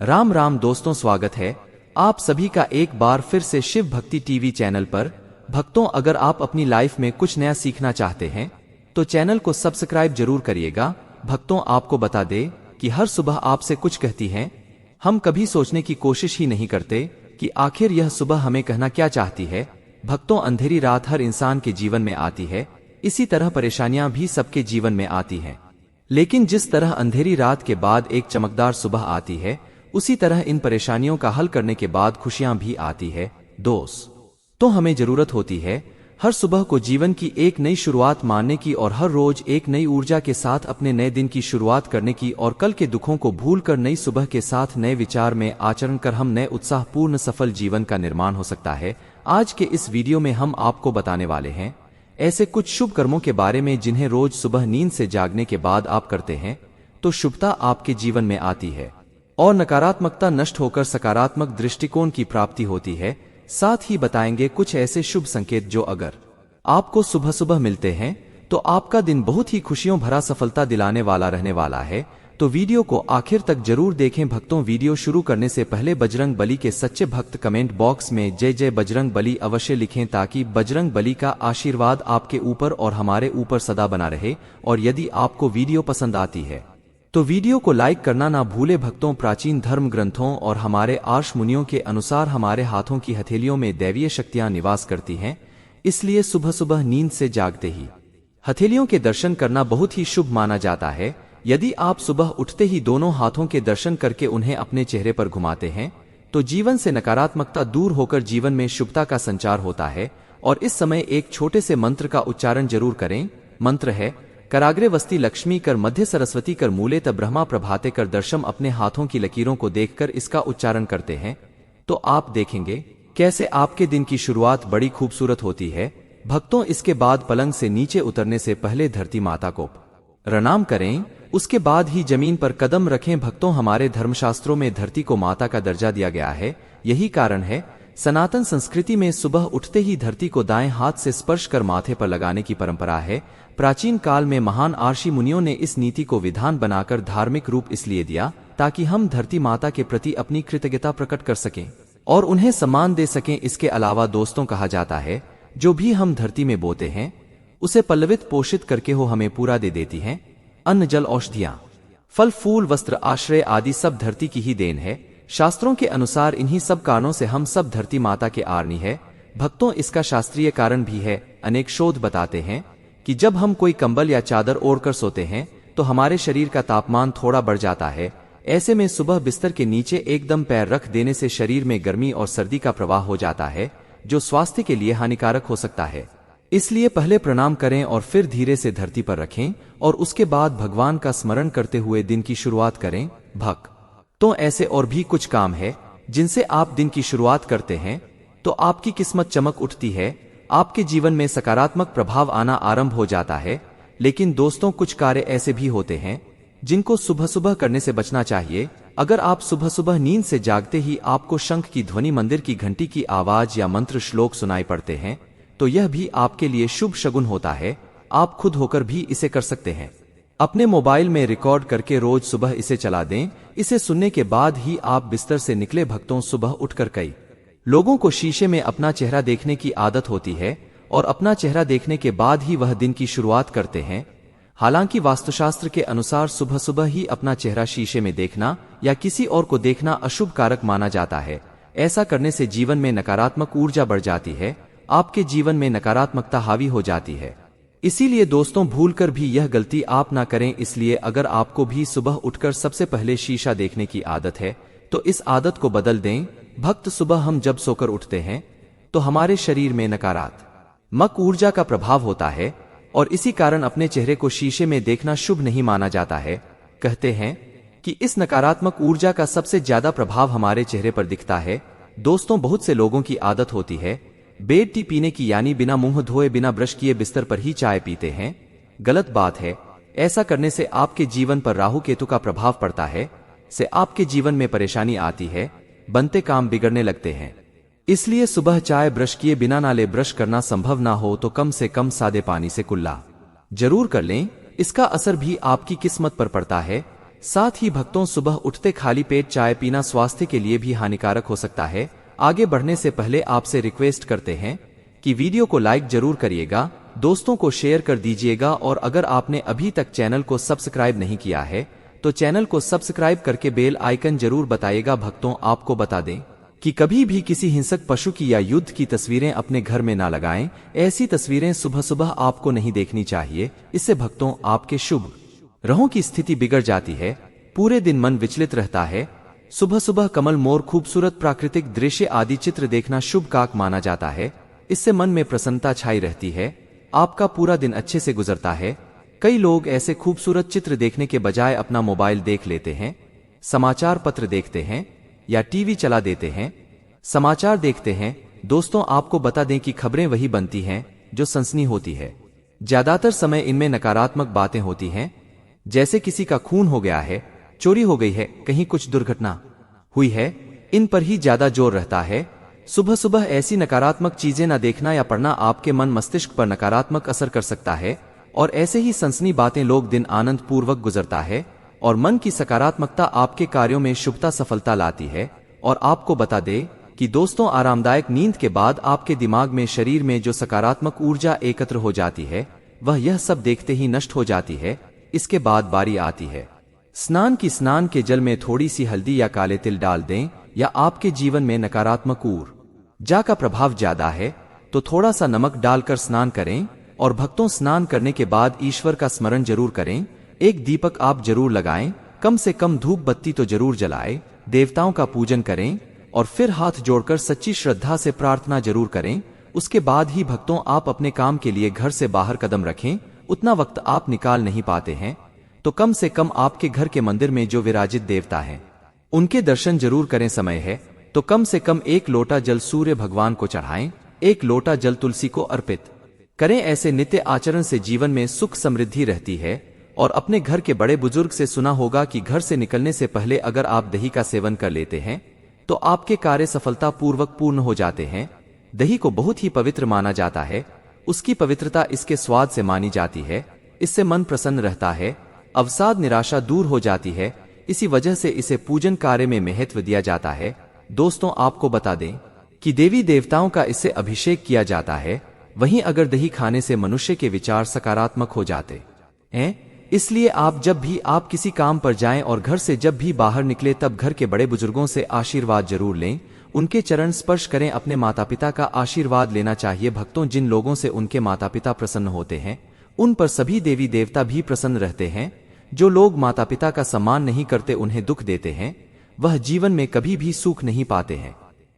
राम राम दोस्तों, स्वागत है आप सभी का एक बार फिर से शिव भक्ति टीवी चैनल पर। भक्तों, अगर आप अपनी लाइफ में कुछ नया सीखना चाहते हैं तो चैनल को सब्सक्राइब जरूर करिएगा। भक्तों, आपको बता दे कि हर सुबह आपसे कुछ कहती हैं, हम कभी सोचने की कोशिश ही नहीं करते कि आखिर यह सुबह हमें कहना क्या चाहती है। भक्तों, अंधेरी रात हर इंसान के जीवन में आती है, इसी तरह परेशानियां भी सबके जीवन में आती हैं। लेकिन जिस तरह अंधेरी रात के बाद एक चमकदार सुबह आती है, उसी तरह इन परेशानियों का हल करने के बाद खुशियां भी आती है। तो हमें जरूरत होती है हर सुबह को जीवन की एक नई शुरुआत मानने की और हर रोज एक नई ऊर्जा के साथ अपने नए दिन की शुरुआत करने की और कल के दुखों को भूलकर नई सुबह के साथ नए विचार में आचरण कर हम नए उत्साहपूर्ण सफल जीवन का निर्माण हो सकता है। आज के इस वीडियो में हम आपको बताने वाले हैं ऐसे कुछ शुभ कर्मों के बारे में जिन्हें रोज सुबह नींद से जागने के बाद आप करते हैं तो शुभता आपके जीवन में आती है और नकारात्मकता नष्ट होकर सकारात्मक दृष्टिकोण की प्राप्ति होती है। साथ ही बताएंगे कुछ ऐसे शुभ संकेत जो अगर आपको सुबह सुबह मिलते हैं तो आपका दिन बहुत ही खुशियों भरा सफलता दिलाने वाला रहने वाला है। तो वीडियो को आखिर तक जरूर देखें। भक्तों, वीडियो शुरू करने से पहले बजरंग बली के सच्चे भक्त कमेंट बॉक्स में जय जय बजरंग बली अवश्य लिखें ताकि बजरंग बली का आशीर्वाद आपके ऊपर और हमारे ऊपर सदा बना रहे। और यदि आपको वीडियो पसंद आती है तो वीडियो को लाइक करना ना भूले। भक्तों, प्राचीन धर्म ग्रंथों और हमारे आर्ष मुनियों के अनुसार हमारे हाथों की हथेलियों में दैवीय शक्तियां निवास करती हैं, इसलिए सुबह सुबह नींद से जागते ही हथेलियों के दर्शन करना बहुत ही शुभ माना जाता है। यदि आप सुबह उठते ही दोनों हाथों के दर्शन करके उन्हें अपने चेहरे पर घुमाते हैं तो जीवन से नकारात्मकता दूर होकर जीवन में शुभता का संचार होता है। और इस समय एक छोटे से मंत्र का उच्चारण जरूर करें। मंत्र है कराग्रे वस्ती लक्ष्मी कर मध्य सरस्वती कर मूले त ब्रह्मा प्रभाते कर दर्शम। अपने हाथों की लकीरों को देखकर इसका उच्चारण करते हैं तो आप देखेंगे कैसे आपके दिन की शुरुआत बड़ी खूबसूरत होती है। भक्तों, इसके बाद पलंग से नीचे उतरने से पहले धरती माता को प्रणाम करें, उसके बाद ही जमीन पर कदम रखें। भक्तों, हमारे धर्मशास्त्रों में धरती को माता का दर्जा दिया गया है। यही कारण है सनातन संस्कृति में सुबह उठते ही धरती को दाएं हाथ से स्पर्श कर माथे पर लगाने की परंपरा है। प्राचीन काल में महान आर्षि मुनियों ने इस नीति को विधान बनाकर धार्मिक रूप इसलिए दिया ताकि हम धरती माता के प्रति अपनी कृतज्ञता प्रकट कर सकें और उन्हें सम्मान दे सकें। इसके अलावा दोस्तों, कहा जाता है जो भी हम धरती में बोते हैं उसे पल्लवित पोषित करके वो हमें पूरा दे देती हैं। अन्न, जल, औषधियां, फल, फूल, वस्त्र, आश्रय आदि सब धरती की ही देन है। शास्त्रों के अनुसार इन्हीं सब कारणों से हम सब धरती माता के आर्णी है। भक्तों, इसका शास्त्रीय कारण भी है। अनेक शोध बताते हैं कि जब हम कोई कंबल या चादर ओढ़कर सोते हैं तो हमारे शरीर का तापमान थोड़ा बढ़ जाता है। ऐसे में सुबह बिस्तर के नीचे एकदम पैर रख देने से शरीर में गर्मी और सर्दी का प्रवाह हो जाता है जो स्वास्थ्य के लिए हानिकारक हो सकता है। इसलिए पहले प्रणाम करें और फिर धीरे से धरती पर रखें और उसके बाद भगवान का स्मरण करते हुए दिन की शुरुआत करें। तो ऐसे और भी कुछ काम है जिनसे आप दिन की शुरुआत करते हैं तो आपकी किस्मत चमक उठती है, आपके जीवन में सकारात्मक प्रभाव आना आरंभ हो जाता है। लेकिन दोस्तों, कुछ कार्य ऐसे भी होते हैं जिनको सुबह सुबह करने से बचना चाहिए। अगर आप सुबह सुबह नींद से जागते ही आपको शंख की ध्वनि, मंदिर की घंटी की आवाज या मंत्र श्लोक सुनाई पड़ते हैं तो यह भी आपके लिए शुभ शगुन होता है। आप खुद होकर भी इसे कर सकते हैं। अपने मोबाइल में रिकॉर्ड करके रोज सुबह इसे चला दें। इसे सुनने के बाद ही आप बिस्तर से निकले। भक्तों, सुबह उठकर कई लोगों को शीशे में अपना चेहरा देखने की आदत होती है और अपना चेहरा देखने के बाद ही वह दिन की शुरुआत करते हैं। हालांकि वास्तुशास्त्र के अनुसार सुबह सुबह ही अपना चेहरा शीशे में देखना या किसी और को देखना अशुभ कारक माना जाता है। ऐसा करने से जीवन में नकारात्मक ऊर्जा बढ़ जाती है, आपके जीवन में नकारात्मकता हावी हो जाती है। इसीलिए दोस्तों, भूलकर भी यह गलती आप ना करें। इसलिए अगर आपको भी सुबह उठकर सबसे पहले शीशा देखने की आदत है तो इस आदत को बदल दें। भक्त, सुबह हम जब सोकर उठते हैं तो हमारे शरीर में नकारात्मक ऊर्जा का प्रभाव होता है और इसी कारण अपने चेहरे को शीशे में देखना शुभ नहीं माना जाता है। कहते हैं कि इस नकारात्मक ऊर्जा का सबसे ज्यादा प्रभाव हमारे चेहरे पर दिखता है। दोस्तों, बहुत से लोगों की आदत होती है बेड टी पीने की, यानी बिना मुंह धोए बिना ब्रश किए बिस्तर पर ही चाय पीते हैं। गलत बात है। ऐसा करने से आपके जीवन पर राहु केतु का प्रभाव पड़ता है, से आपके जीवन में परेशानी आती है, बनते काम बिगड़ने लगते हैं। इसलिए सुबह चाय ब्रश किए बिना नाले ब्रश करना संभव ना हो तो कम से कम सादे पानी से कुल्ला जरूर कर लें। इसका असर भी आपकी किस्मत पर पड़ता है। साथ ही भक्तों सुबह उठते खाली पेट चाय पीना स्वास्थ्य के लिए भी हानिकारक हो सकता है। आगे बढ़ने से पहले आपसे रिक्वेस्ट करते हैं कि वीडियो को लाइक जरूर करिएगा, दोस्तों को शेयर कर दीजिएगा और अगर आपने अभी तक चैनल को सब्सक्राइब नहीं किया है तो चैनल को सब्सक्राइब करके बेल आइकन जरूर बताइएगा। भक्तों आपको बता दें कि कभी भी किसी हिंसक पशु की या युद्ध की तस्वीरें अपने घर में ना लगाएं। ऐसी तस्वीरें सुबह सुबह आपको नहीं देखनी चाहिए, इससे भक्तों आपके शुभ ग्रहों की स्थिति बिगड़ जाती है। पूरे दिन मन विचलित रहता है। सुबह सुबह कमल, मोर, खूबसूरत प्राकृतिक दृश्य आदि चित्र देखना शुभ कारक माना जाता है। इससे मन में प्रसन्नता छाई रहती है, आपका पूरा दिन अच्छे से गुजरता है। कई लोग ऐसे खूबसूरत चित्र देखने के बजाय अपना मोबाइल देख लेते हैं, समाचार पत्र देखते हैं या टीवी चला देते हैं। समाचार देखते हैं दोस्तों, आपको बता दें कि खबरें वही बनती हैं जो सनसनी होती है। ज्यादातर समय इनमें नकारात्मक बातें होती हैं, जैसे किसी का खून हो गया है, चोरी हो गई है, कहीं कुछ दुर्घटना हुई है, इन पर ही ज्यादा जोर रहता है। सुबह सुबह ऐसी नकारात्मक चीजें न देखना या पढ़ना आपके मन मस्तिष्क पर नकारात्मक असर कर सकता है और ऐसे ही सनसनी बातें लोग दिन आनंद पूर्वक गुजरता है और मन की सकारात्मकता आपके कार्यों में शुभता सफलता लाती है। और आपको बता दे कि दोस्तों आरामदायक नींद के बाद आपके दिमाग में, शरीर में जो सकारात्मक ऊर्जा एकत्र हो जाती है वह यह सब देखते ही नष्ट हो जाती है। इसके बाद बारी आती है स्नान की। स्नान के जल में थोड़ी सी हल्दी या काले तिल डाल दें या आपके जीवन में नकारात्मक ऊर्जा का प्रभाव ज्यादा है तो थोड़ा सा नमक डालकर स्नान करें। और भक्तों स्नान करने के बाद ईश्वर का स्मरण जरूर करें। एक दीपक आप जरूर लगाएं, कम से कम धूप बत्ती तो जरूर जलाएं, देवताओं का पूजन करें और फिर हाथ जोड़कर सच्ची श्रद्धा से प्रार्थना जरूर करें। उसके बाद ही भक्तों आप अपने काम के लिए घर से बाहर कदम रखें। उतना वक्त आप निकाल नहीं पाते हैं तो कम से कम आपके घर के मंदिर में जो विराजित देवता हैं उनके दर्शन जरूर करें। समय है तो कम से कम 1 लोटा जल सूर्य भगवान को चढ़ाएं, 1 लोटा जल तुलसी को अर्पित करें। ऐसे नित्य आचरण से जीवन में सुख समृद्धि रहती है। और अपने घर के बड़े बुजुर्ग से सुना होगा कि घर से निकलने से पहले अगर आप दही का सेवन कर लेते हैं तो आपके कार्य सफलता पूर्वक पूर्ण हो जाते हैं। दही को बहुत ही पवित्र माना जाता है, उसकी पवित्रता इसके स्वाद से मानी जाती है। इससे मन प्रसन्न रहता है, अवसाद निराशा दूर हो जाती है। इसी वजह से इसे पूजन कार्य में महत्व दिया जाता है। दोस्तों आपको बता दें कि देवी देवताओं का इससे अभिषेक किया जाता है। वहीं अगर दही खाने से मनुष्य के विचार सकारात्मक हो जाते हैं, इसलिए आप जब भी आप किसी काम पर जाएं और घर से जब भी बाहर निकले तब घर के बड़े बुजुर्गों से आशीर्वाद जरूर लें, उनके चरण स्पर्श करें। अपने माता पिता का आशीर्वाद लेना चाहिए। भक्तों जिन लोगों से उनके माता पिता प्रसन्न होते हैं उन पर सभी देवी देवता भी प्रसन्न रहते हैं। जो लोग माता पिता का सम्मान नहीं करते, उन्हें दुख देते हैं, वह जीवन में कभी भी सुख नहीं पाते हैं।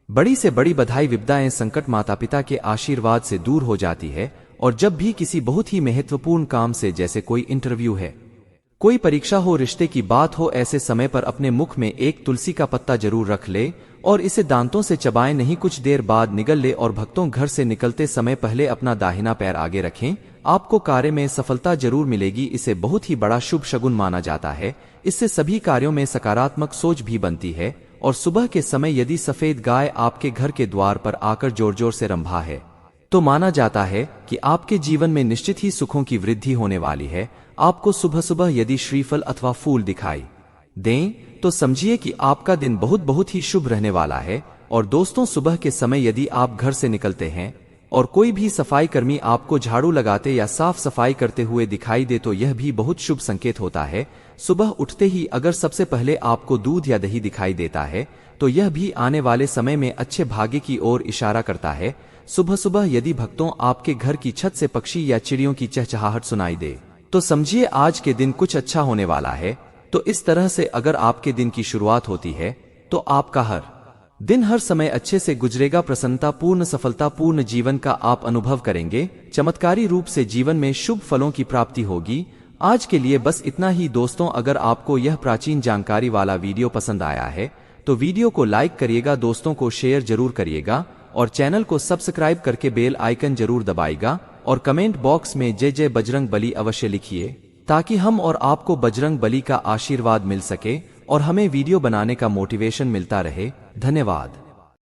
बड़ी से बड़ी बधाई, विपदाएं, संकट माता पिता के आशीर्वाद से दूर हो जाती है। और जब भी किसी बहुत ही महत्वपूर्ण काम से, जैसे कोई इंटरव्यू है, कोई परीक्षा हो, रिश्ते की बात हो, ऐसे समय पर अपने मुख में 1 तुलसी का पत्ता जरूर रख ले और इसे दांतों से चबाएं नहीं, कुछ देर बाद निगल ले। और भक्तों घर से निकलते समय पहले अपना दाहिना पैर आगे रखें, आपको कार्य में सफलता जरूर मिलेगी। इसे बहुत ही बड़ा शुभ शगुन माना जाता है। इससे सभी कार्यों में सकारात्मक सोच भी बनती है। और सुबह के समय यदि सफेद गाय आपके घर के द्वार पर आकर जोर जोर से रंभा है तो माना जाता है कि आपके जीवन में निश्चित ही सुखों की वृद्धि होने वाली है। आपको सुबह सुबह यदि श्रीफल अथवा फूल दिखाई दें तो समझिए कि आपका दिन बहुत ही शुभ रहने वाला है। और दोस्तों सुबह के समय यदि आप घर से निकलते हैं और कोई भी सफाई कर्मी आपको झाड़ू लगाते या साफ सफाई करते हुए दिखाई दे तो यह भी बहुत शुभ संकेत होता है। सुबह उठते ही अगर सबसे पहले आपको दूध या दही दिखाई देता है तो यह भी आने वाले समय में अच्छे भाग्य की ओर इशारा करता है। सुबह सुबह यदि भक्तों आपके घर की छत से पक्षी या चिड़ियों की चहचहाहट सुनाई दे तो समझिए आज के दिन कुछ अच्छा होने वाला है। तो इस तरह से अगर आपके दिन की शुरुआत होती है तो आपका हर दिन हर समय अच्छे से गुजरेगा। प्रसन्नता पूर्ण सफलता पूर्ण जीवन का आप अनुभव करेंगे। चमत्कारी रूप से जीवन में शुभ फलों की प्राप्ति होगी। आज के लिए बस इतना ही दोस्तों। अगर आपको यह प्राचीन जानकारी वाला वीडियो पसंद आया है तो वीडियो को लाइक करिएगा, दोस्तों को शेयर जरूर करिएगा और चैनल को सब्सक्राइब करके बेल आइकन जरूर दबाइएगा। और कमेंट बॉक्स में जय जय बजरंग बली अवश्य लिखिए ताकि हम और आपको बजरंग बली का आशीर्वाद मिल सके और हमें वीडियो बनाने का मोटिवेशन मिलता रहे। धन्यवाद।